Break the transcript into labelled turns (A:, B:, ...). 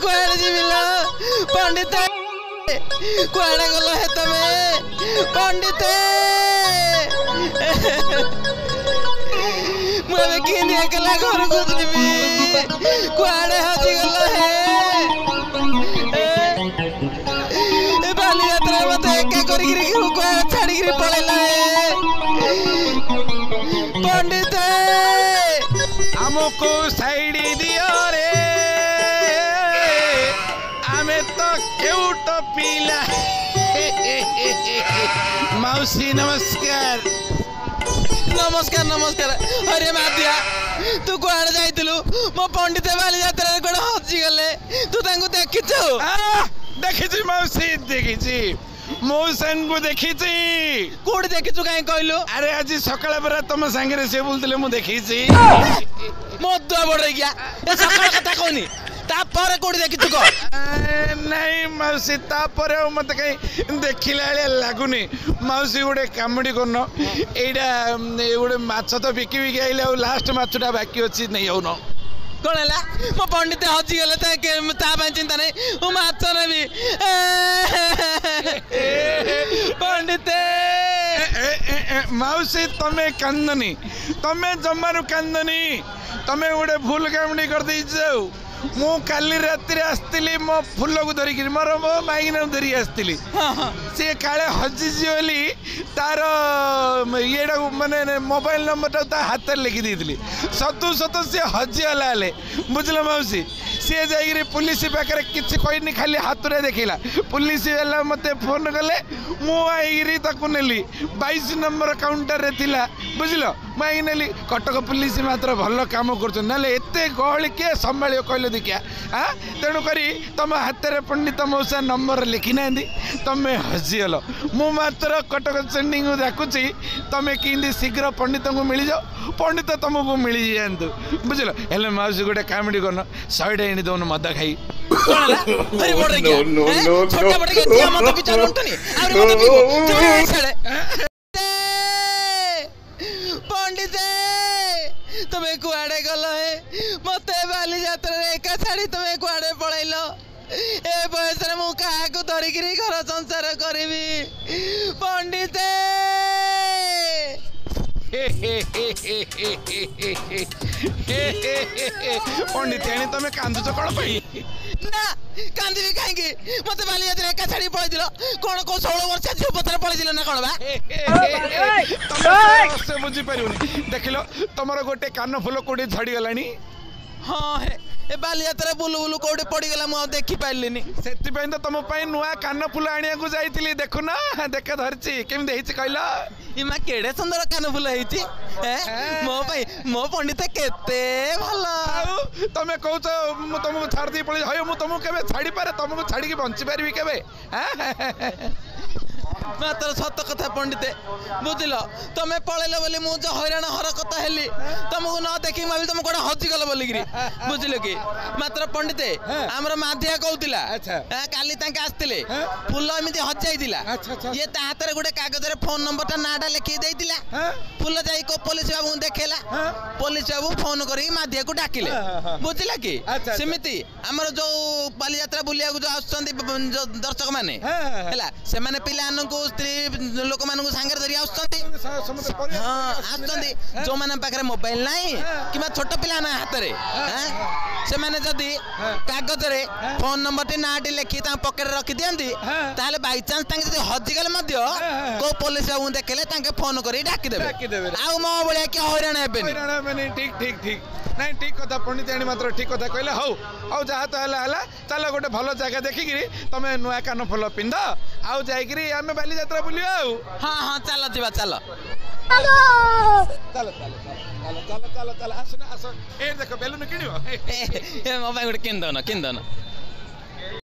A: कुआड़े जीविलो पंडित कुआड़े गलो है तमे पंडित मैं किन एकला घर को जीवी कुआड़े हजी गलो है ए बाली यात्रा मते एका करी कुआड़े छाड़ी पळेला है पंडित
B: हमको साइड दियो रे आमे तो क्यूट पीला मौसी नमस्कार
A: नमस्कार नमस्कार अरे मादिया तू कुआड़े जाइतिलु मो पंडित बाली यात्रा कोड हजी गले तू तांको देखिछु
B: देखिछि मौसी देखिछि मौसन को देखिछि
A: कोड देखिछु काई कहलु
B: अरे आज सकाळ बरा तुम संगे से बोलतले मु देखिछि
A: मो दुआ बड़ गया ए सकाळ कथा कोनी ता पर कोड देखिछु को
B: नहीं मौसी ता पर मत कहीं देखिला लागुनी मौसी गोटे कामड़ी करनो एडा गोटे माछ तो बिकी बिकी आइले लास्ट माछटा बाकी अछि नहीं आउनो
A: कौन है मो पंडित हजी गले चिंता नहीं वो माछ नेबी पंडित
B: मौसी तमे कांदनी तमे जमारू कांदनी तमे गोटे भूल कामड़ी कर दी जाऊ मु काली राति आसती मो फूल को धरिक मोर मो माइना धरिक आसती सी काले हजिजी बोली तार ये माने मोबाइल नंबर ता हाथ लिखी दी सतु सतु सी हजिगला बुझल मौसी सी जाइए पुलिस पाखे किसी कहनी खाली हाथ में देखला पुलिस वाला मत फोन कले मुझे नेली 22 नंबर काउंटर रे थिला बुझल मुझे नेली कटक पुलिस मात्र भल काम कर गहली किए संभाल कहल देखिया हाँ तेणुक तुम हाथ में पंडित मौसा नंबर लिखी ना तुम्हें हजिगल मु मात्र कटक सेंडिंग डाकुची तुम्हें कि शीघ्र पंडित को मिल जाओ पंडित तुमको मिल जातु बुझल हेल्ले मौसी गोटे कामड़ी करन 100 टा एणी दौन मद खाई
A: अरे बोल रही छोटा बड़ के दिया मत विचार उठनी अरे मत छड़े पंडित तुम्हें कुआड़े गलो है मते बाली यात्रा रे एका छाड़ी तुम्हें कुआड़े पळैलो ए बयस रे मु काहा को धरिकरी घर संसार करबी पंडित
B: पंडित तुम्हें कांदुच कौन पाई
A: ना कांदी कहीं मत बाली यात्रा एका छाड़ी पळै दिलो कोन को 16 वर्ष झियो पत्र पळै दिलो ना कोन बा
B: से बुझी पारुनी देखिलो तमरो गोटे कान फूल कोडी झड़ी गलानी
A: हाँ ए बाली यात्रा बुलु बुलु कोडी पड़ी गला मु देखि पाइलिनी
B: सेति पई तो तम पई नुआ कान फूल आनिया को जाईतिली देखु ना देख धरची केम देहिची कहला
A: इमा केडे सुंदर कान फूल हेची मो पई मो पंडित केते भला
B: तमे कहू तो मु तुमको छाड़ दी पड़ी हयो मु तुमको केबे छाड़ी पारे तुमको छाड़ी के बंची पारबी केबे
A: मात्र सत कथा पंडित बुझल तुम्हें पलैल बोली मुझे हैरान हरकत हेली तुमको न देखी भावी तुम कौन हजिगल बोलिकी बुझल कि मात्र पंडित आमर माधिया कहूला काली आसते फूल एमती हजाइला ये हाथ में गोटे कागज फोन नंबर नाटा लिखी देला फूल जाई पुलिस बाबू देखला पुलिस बाबू फोन कर माधिया को डाकिले बुझला कि सेमती आमर जो बाली यात्रा बुलिया जो आसुच्च दर्शक मैंने से पिला स्त्री लोक मान सांगे धरी आसुच्च जो मैंने पाखे मोबाइल ना कि छोट पिला ना हाथ में से मैंने जदि कागज रे फोन नंबर टी ना लिखी पकेट रखी दिखती ताले बाई चांस हजिगले को पुलिस बाबू देखले फोन कर डाकिदेवे आउ मो भाया कि हैरान हेबेनी
B: ठीक ठीक ठीक नहीं ठीक कथा पंडित मात्र ठीक कथा कहले हौ आउ जहाँ तो है चल गोटे भल जगह देखिक तुम नुआ कान फूल पिंध आउ जाइए आम बाली यात्रा बुलिया
A: हाँ हाँ चल जीवा चल
B: चलो चलो चलो चलो चलो चलो आस आस ए देख बेलून किण
A: मो गोटे किन दौन